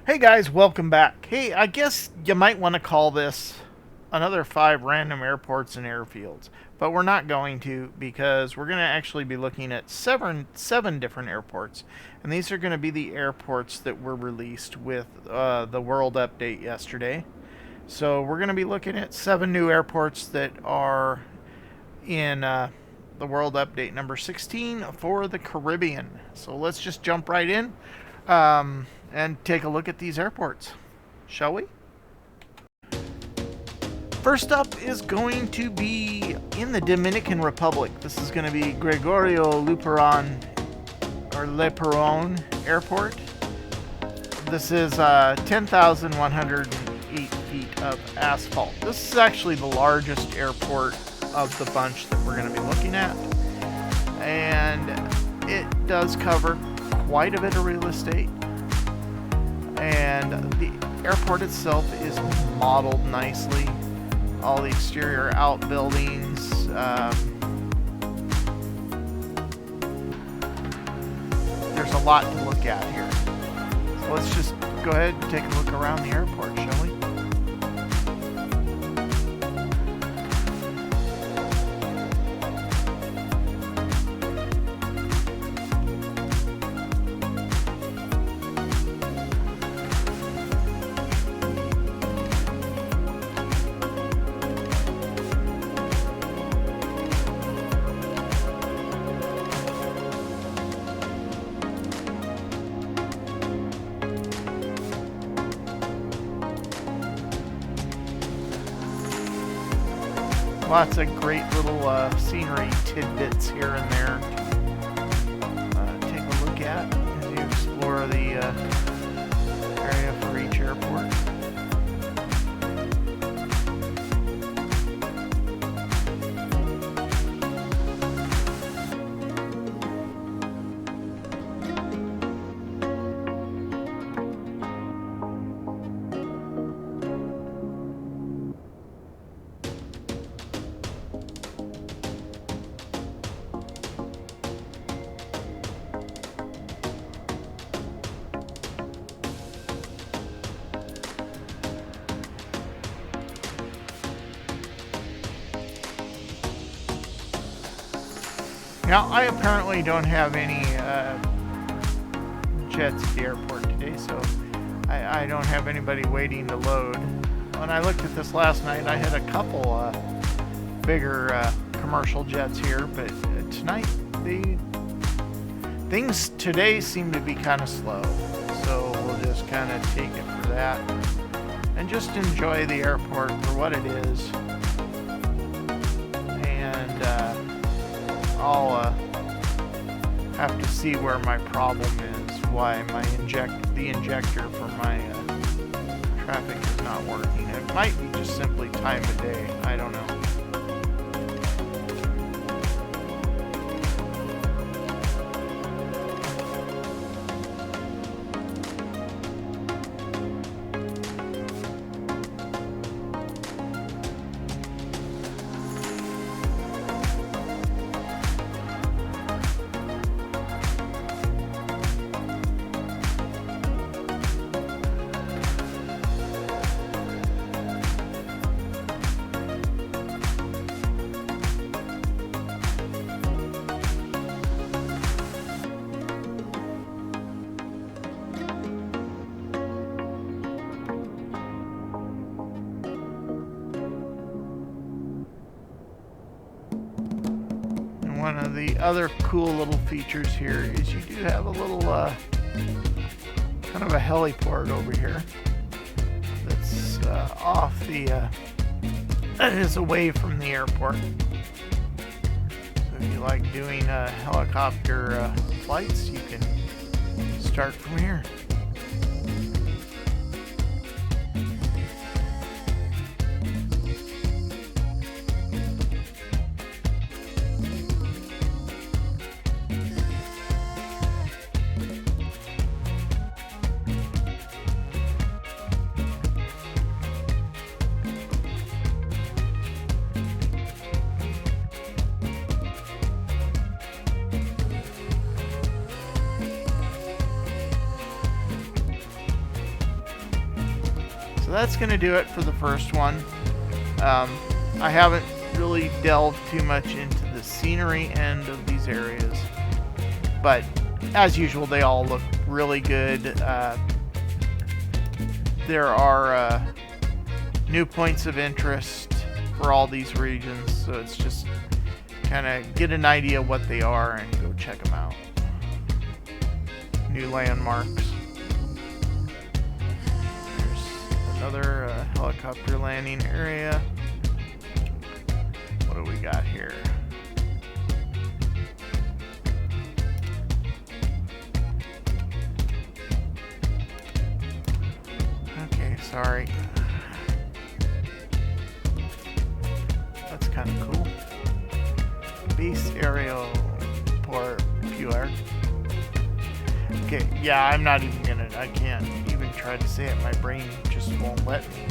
Hey guys, welcome back. Hey, I guess you might want to call this another 5 random airports and airfields, but we're not going to because we're going to actually be looking at seven different airports, and these are going to be the airports that were released with the world update yesterday. So we're going to be looking at 7 new airports that are in the world update number 16 for the Caribbean. So let's just jump right in and take a look at these airports, shall we? First up is going to be in the Dominican Republic. This is going to be Gregorio Luperon or Luperon Airport. This is 10,108 feet of asphalt. This is actually the largest airport of the bunch that we're going to be looking at, and it does cover quite a bit of real estate. And the airport itself is modeled nicely. All the exterior outbuildings. There's a lot to look at here. So let's just go ahead and take a look around the airport, shall we? Lots of great little scenery tidbits here and there to take a look at as you explore the area for each airport. Now, I apparently don't have any jets at the airport today, so I don't have anybody waiting to load. When I looked at this last night, I had a couple bigger commercial jets here, but tonight, things today seem to be kind of slow. So we'll just kind of take it for that and just enjoy the airport for what it is. And I'll have to see where my problem is, why the injector for my traffic is not working. It might be just simply time of day. I don't know. One of the other cool little features here is you do have a little kind of a heliport over here that's off the that is away from the airport. So if you like doing helicopter flights, you can start from here. that's going to do it for the first one. I haven't really delved too much into the scenery end of these areas, but as usual, they all look really good. There are new points of interest for all these regions, so it's just kind of get an idea what they are and go check them out. New landmarks. There's another helicopter landing area. What do we got here? Okay, sorry. That's kind of cool. Base aerial port pure. Okay, yeah, I'm not even gonna, I can't even try to say it. My brain just won't let me.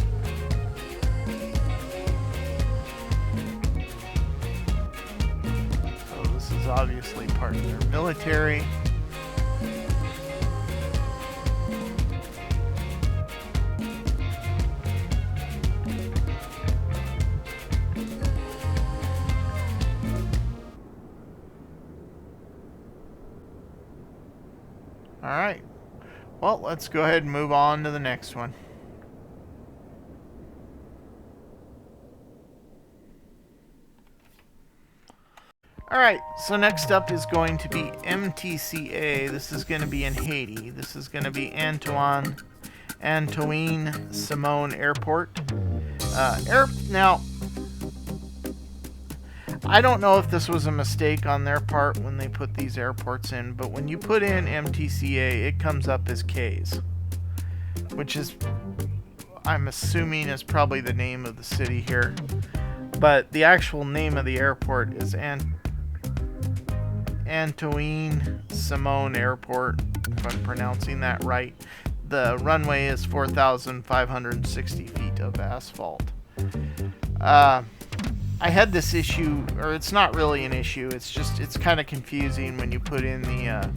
So this is obviously part of their military. Alright, well, let's go ahead and move on to the next one. Alright, so next up is going to be MTCA. This is going to be in Haiti. This is going to be Antoine Simone Airport. Now, I don't know if this was a mistake on their part when they put these airports in, but when you put in MTCA, it comes up as K's, which is, I'm assuming, is probably the name of the city here. But the actual name of the airport is Antoine Simone Airport, if I'm pronouncing that right. The runway is 4,560 feet of asphalt. I had this issue, or it's not really an issue, it's kind of confusing when you put in the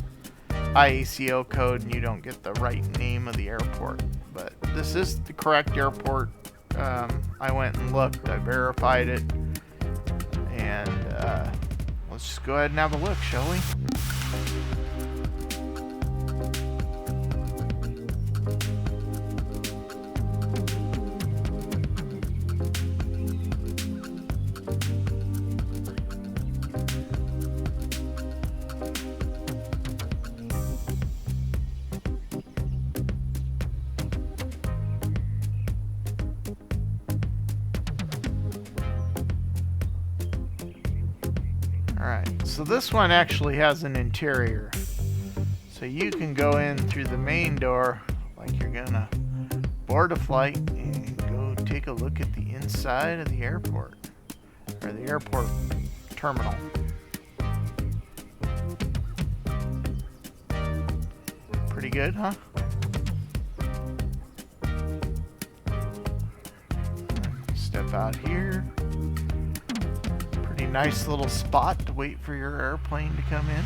IACO code and you don't get the right name of the airport. But this is the correct airport. I went and looked, I verified it, and let's just go ahead and have a look, shall we? Alright, so this one actually has an interior. So you can go in through the main door like you're gonna board a flight and go take a look at the inside of the airport, or the airport terminal. Pretty good, huh? Step out here. Pretty nice little spot to wait for your airplane to come in.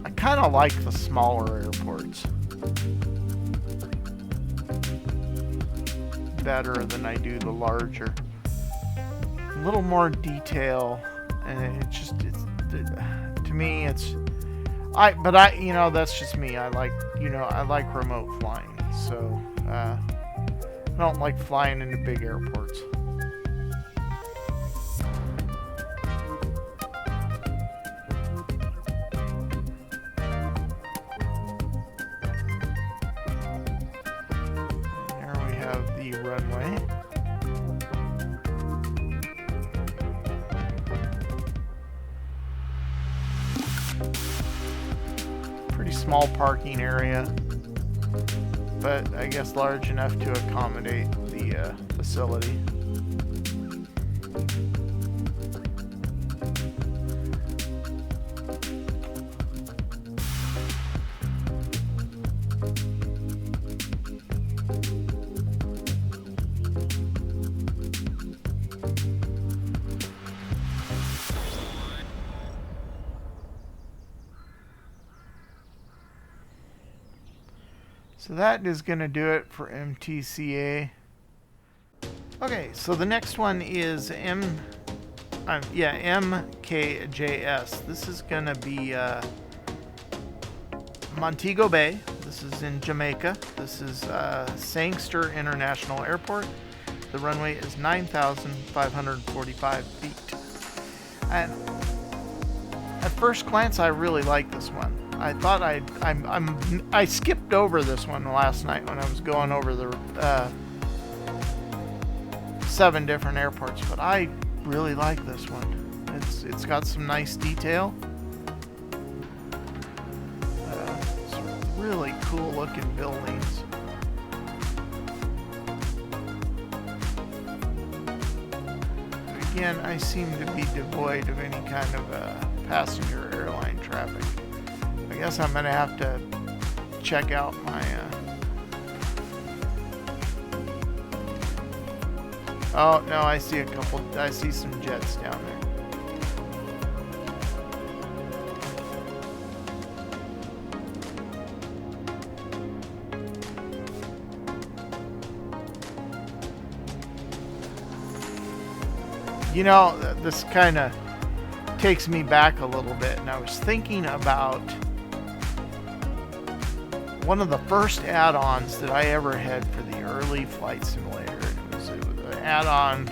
I kind of like the smaller airports better than I do the larger. A little more detail, and to me, it's. You know, that's just me. I like remote flying, so I don't like flying into big airports. And there we have the runway. Pretty small parking area, but I guess large enough to accommodate the facility. So that is going to do it for MTCA. Okay, so the next one is MKJS. This is going to be Montego Bay. This is in Jamaica. This is Sangster International Airport. The runway is 9,545 feet. And at first glance, I really like this one. I thought I skipped over this one last night when I was going over the 7 different airports, but I really like this one. It's got some nice detail. Some really cool looking buildings. Again, I seem to be devoid of any kind of passenger airline traffic. I guess I'm going to have to check out my... Oh, no, I see some jets down there. You know, this kind of takes me back a little bit, and I was thinking about one of the first add-ons that I ever had for the early flight simulator. It was an add-on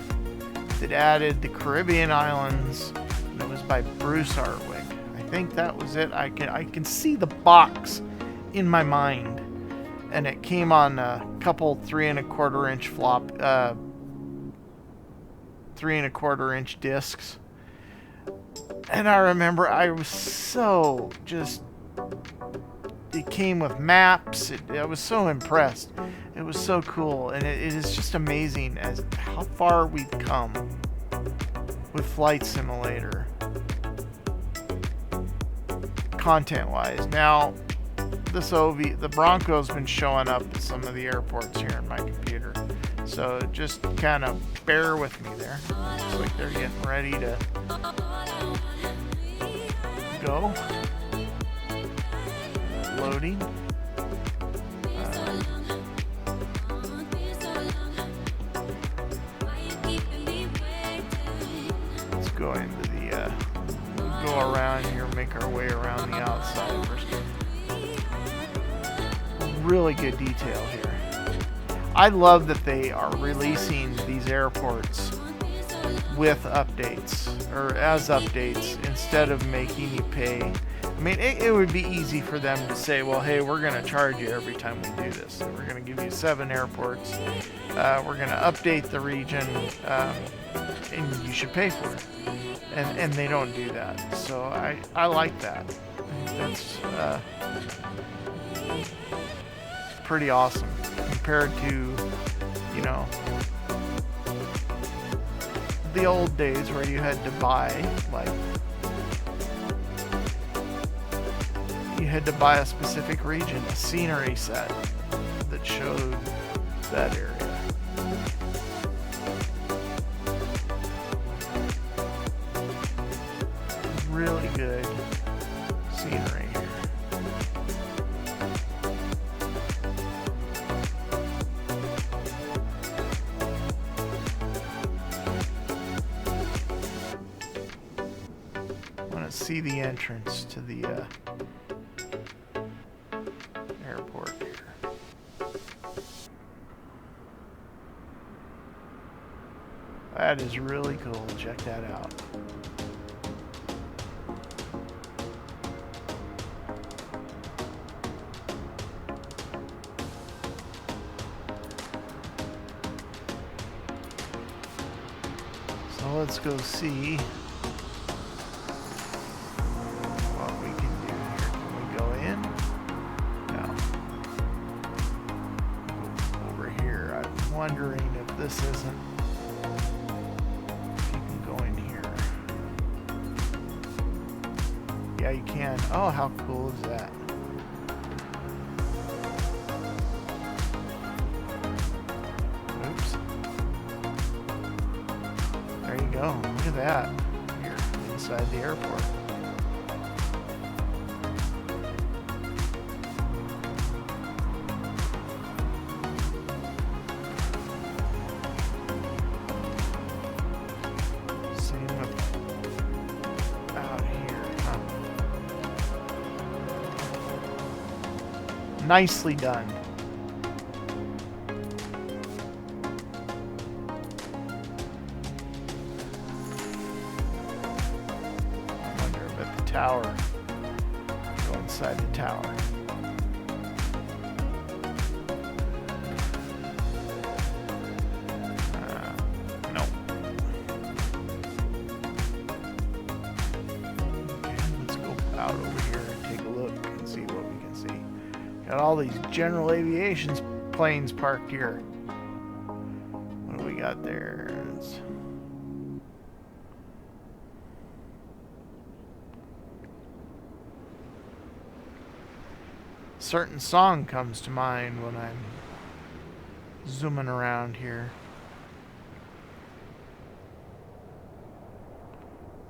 that added the Caribbean islands, and it was by Bruce Artwick. I think that was it. I can see the box in my mind, and it came on a couple 3¼ inch flop, 3¼ inch discs. And I remember I was so just... It came with maps. I was so impressed. It was so cool, and it is just amazing as how far we've come with Flight Simulator, content-wise. Now, the Bronco's been showing up at some of the airports here in my computer, so just kind of bear with me there. Looks like they're getting ready to go. Loading. Let's go into the we'll go around here, make our way around the outside first. Really good detail here. I love that they are releasing these airports with updates, or as updates, instead of making you pay. I mean, it would be easy for them to say, well, hey, we're going to charge you every time we do this. We're going to give you 7 airports. We're going to update the region, and you should pay for it. And they don't do that. So I like that. That's pretty awesome compared to, you know, the old days where you had to buy, like, you had to buy a specific region, a scenery set that showed that area. Really good scenery here. I want to see the entrance to the airport here. That is really cool. Check that out. So let's go see what we can do here. Can we go in? No. Over here. I'm wondering if this isn't... You can go in here. Yeah, you can. Oh, how cool is that? Oops. There you go. Look at that. Here, inside the airport. nicely done. I wonder about the tower. Go inside the tower. No. Okay, let's go out over here and take a look and see what we can see. Got all these general aviation planes parked here. What do we got there? Certain song comes to mind when I'm zooming around here.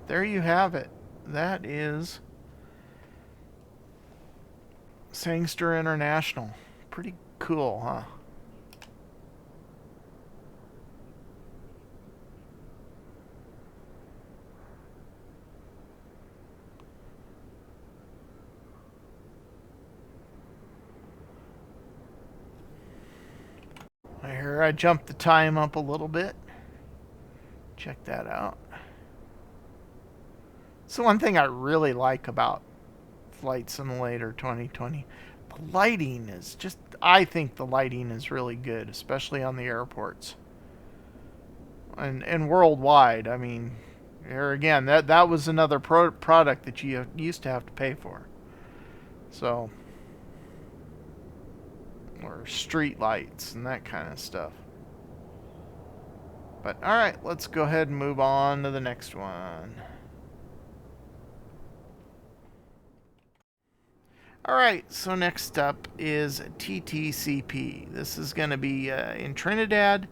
There you have it. That is Sangster International. Pretty cool, huh? Here, I jumped the time up a little bit. Check that out. So one thing I really like about Flight Simulator 2020, the lighting is just, I think the lighting is really good, especially on the airports. And worldwide. I mean, here again, that was another product that you used to have to pay for. So, or street lights and that kind of stuff. But alright, let's go ahead and move on to the next one. Alright, so next up is TTCP. This is going to be in Trinidad,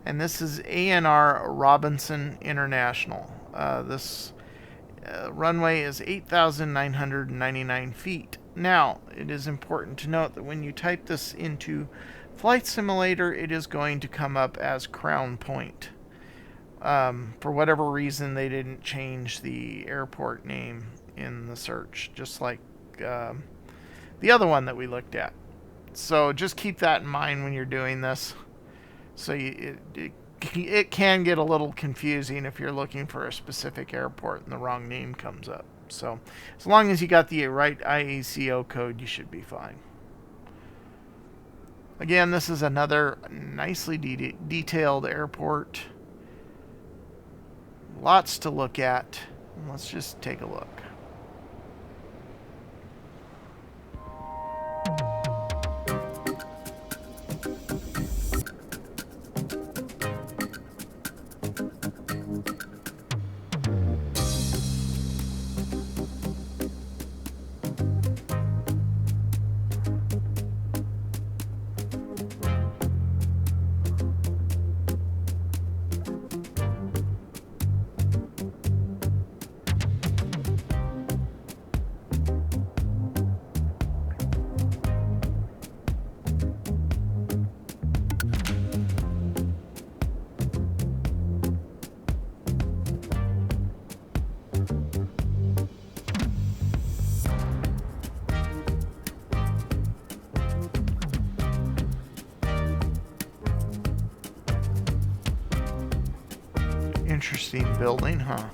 and this is ANR Robinson International. This runway is 8,999 feet. Now, it is important to note that when you type this into Flight Simulator, it is going to come up as Crown Point. For whatever reason, they didn't change the airport name in the search, just like the other one that we looked at. So just keep that in mind when you're doing this. So it can get a little confusing if you're looking for a specific airport and the wrong name comes up. So as long as you got the right IACO code, you should be fine. Again, this is another nicely detailed airport. Lots to look at. Let's just take a look. Interesting building, huh?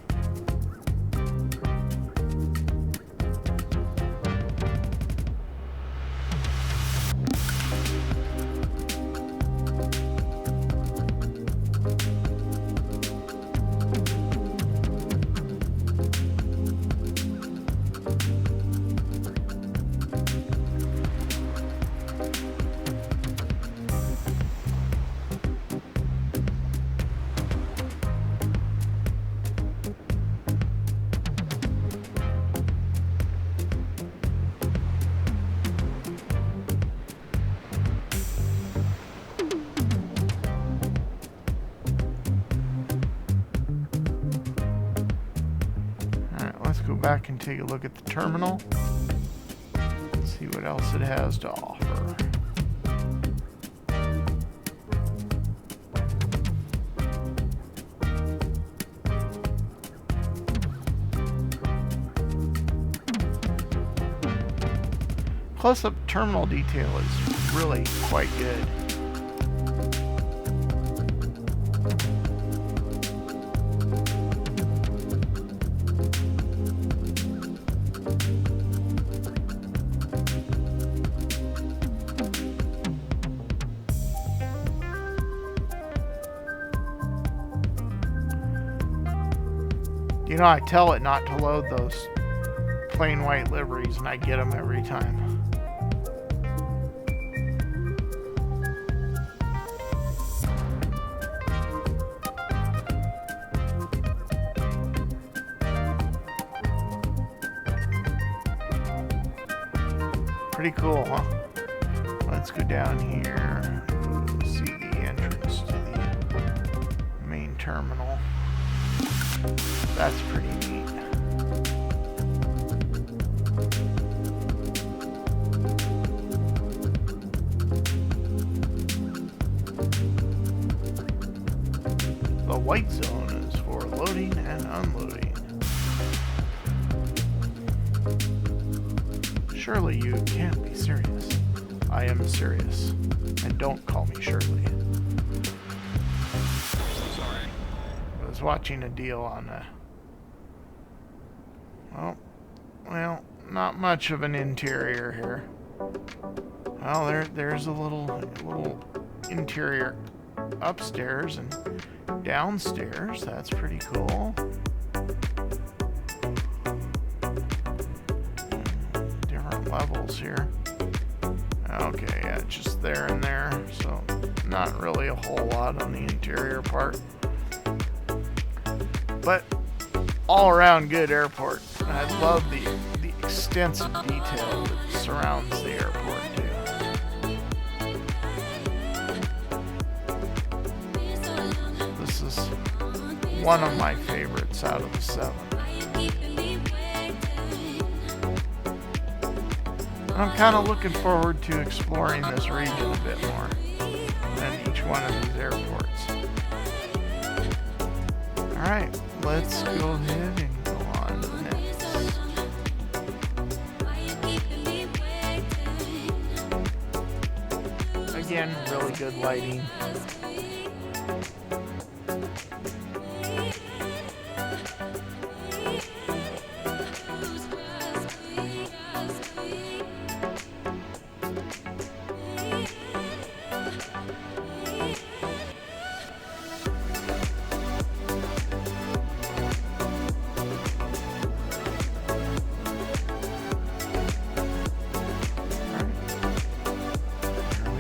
Go back and take a look at the terminal. See what else it has to offer. close-up terminal detail is really quite good. You know, I tell it not to load those plain white liveries, and I get them every time. Pretty cool, huh? Let's go down here. See the entrance to the main terminal. That's pretty neat. The white zone is for loading and unloading. Surely you can't be serious. I am serious. And don't call me Shirley. Sorry. I was watching a deal on well, not much of an interior here. Well, there's a little interior upstairs and downstairs. That's pretty cool. Different levels here. Okay, yeah, just there and there. So not really a whole lot on the interior part. But all around good airport. And I love the extensive detail that surrounds the airport too. This is one of my favorites out of the 7. I'm kind of looking forward to exploring this region a bit more than each one of these airports. Alright, let's go ahead and go on to the next. Again, really good lighting.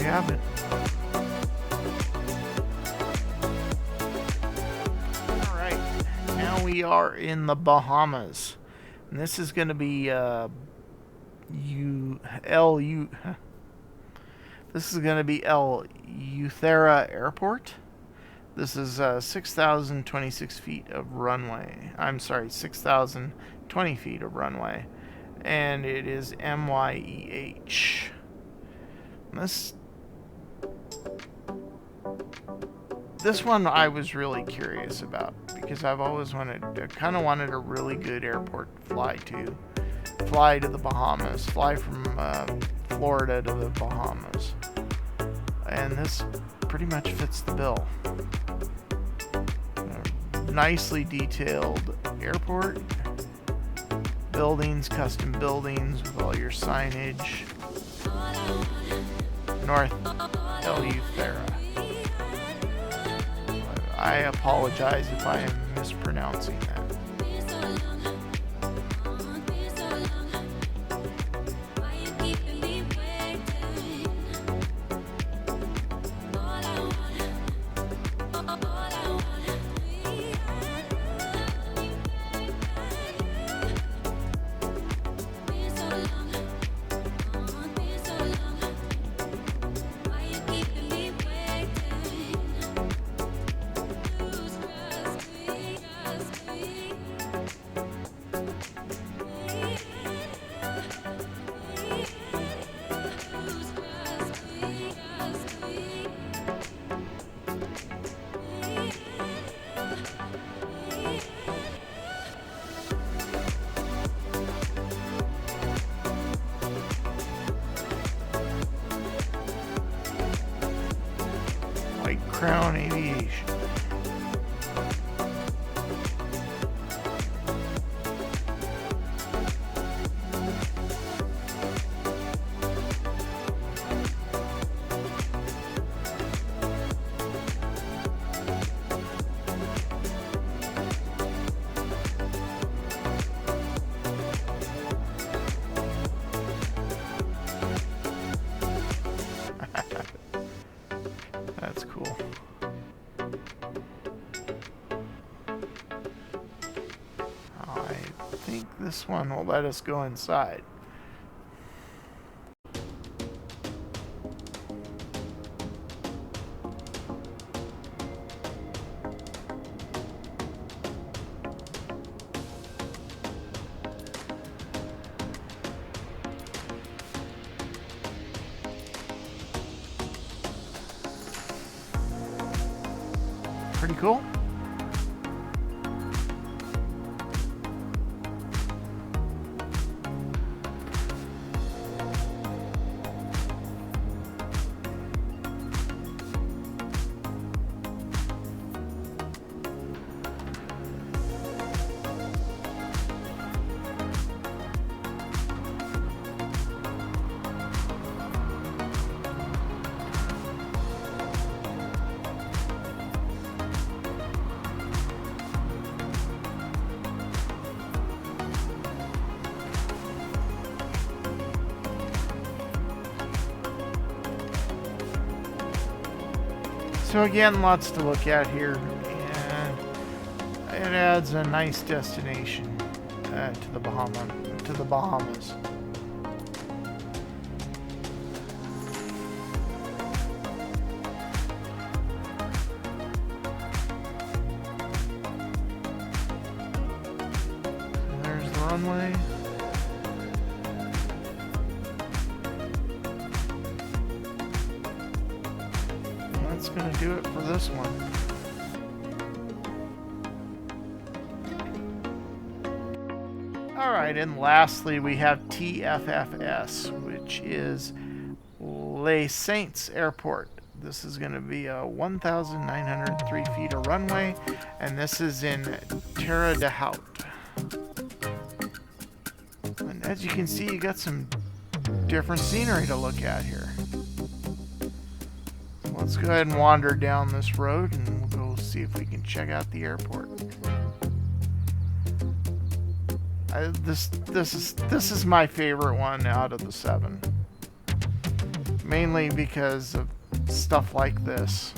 Have it. Alright, now we are in the Bahamas. And this is going to be this is going to be Eleuthera Airport. This is 6,026 feet of runway. I'm sorry, 6,020 feet of runway. And it is MYEH. This one I was really curious about because I've always wanted a really good airport to fly to. Fly to the Bahamas. Fly from Florida to the Bahamas. And this pretty much fits the bill. Nicely detailed airport. Buildings, custom buildings with all your signage. North Eleuthera. I apologize if I am mispronouncing that. Crown Aviation. That's cool. I think this one will let us go inside. Pretty cool. So again, lots to look at here, and it adds a nice destination to the Bahamas. So there's the runway. That's going to do it for this one. Alright, and lastly we have TFFS, which is Les Saints Airport. This is going to be a 1,903 feet of runway, and this is in Terre de Haute. And as you can see, you got some different scenery to look at here. Let's go ahead and wander down this road and we'll go see if we can check out the airport. This is my favorite one out of the 7. Mainly because of stuff like this.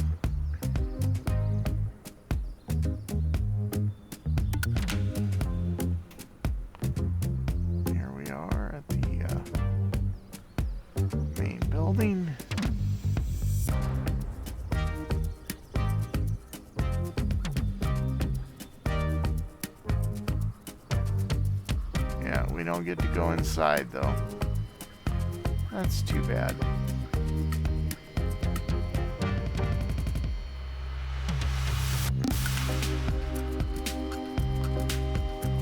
Here we are at the main building. We don't get to go inside though. That's too bad.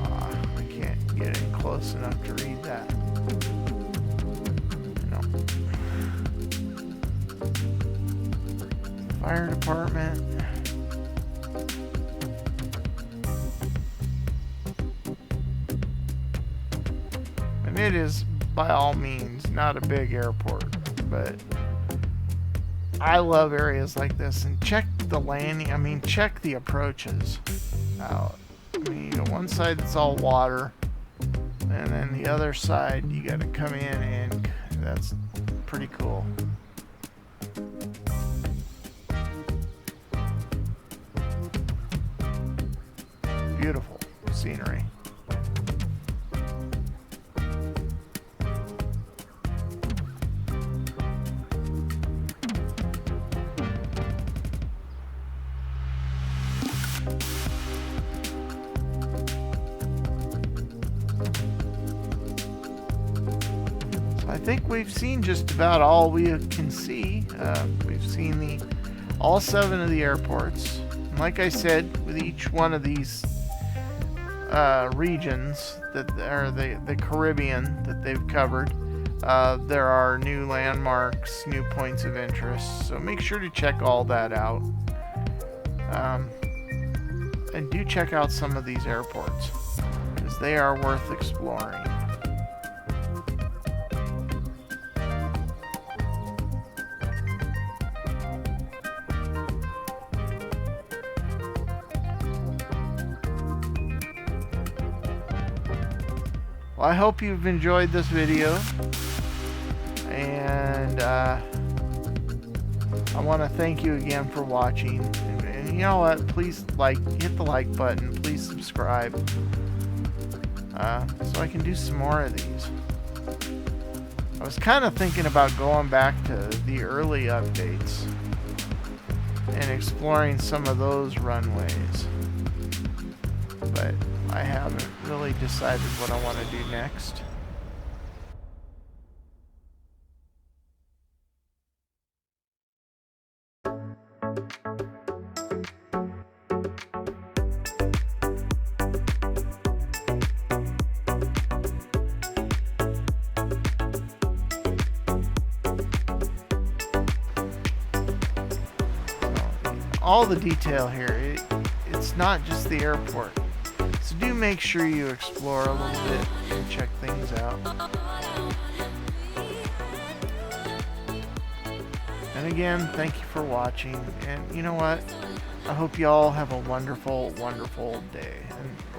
I can't get in close enough to read that. No. Fire department. It is by all means not a big airport, but I love areas like this. And check the landing, check the approaches out. You got one side that's all water, and then the other side you got to come in, and that's pretty cool. Beautiful scenery. I think we've seen just about all we can see. We've seen all 7 of the airports. And like I said, with each one of these regions that are the Caribbean that they've covered, there are new landmarks, new points of interest. So make sure to check all that out. And do check out some of these airports, because they are worth exploring. Well, I hope you've enjoyed this video, and I want to thank you again for watching. And you know what? Please hit the like button. Please subscribe, so I can do some more of these. I was kind of thinking about going back to the early updates and exploring some of those runways, but I haven't really decided what I want to do next. All the detail here, it's not just the airport. So do make sure you explore a little bit and check things out. And again, thank you for watching. And you know what? I hope you all have a wonderful, wonderful day. And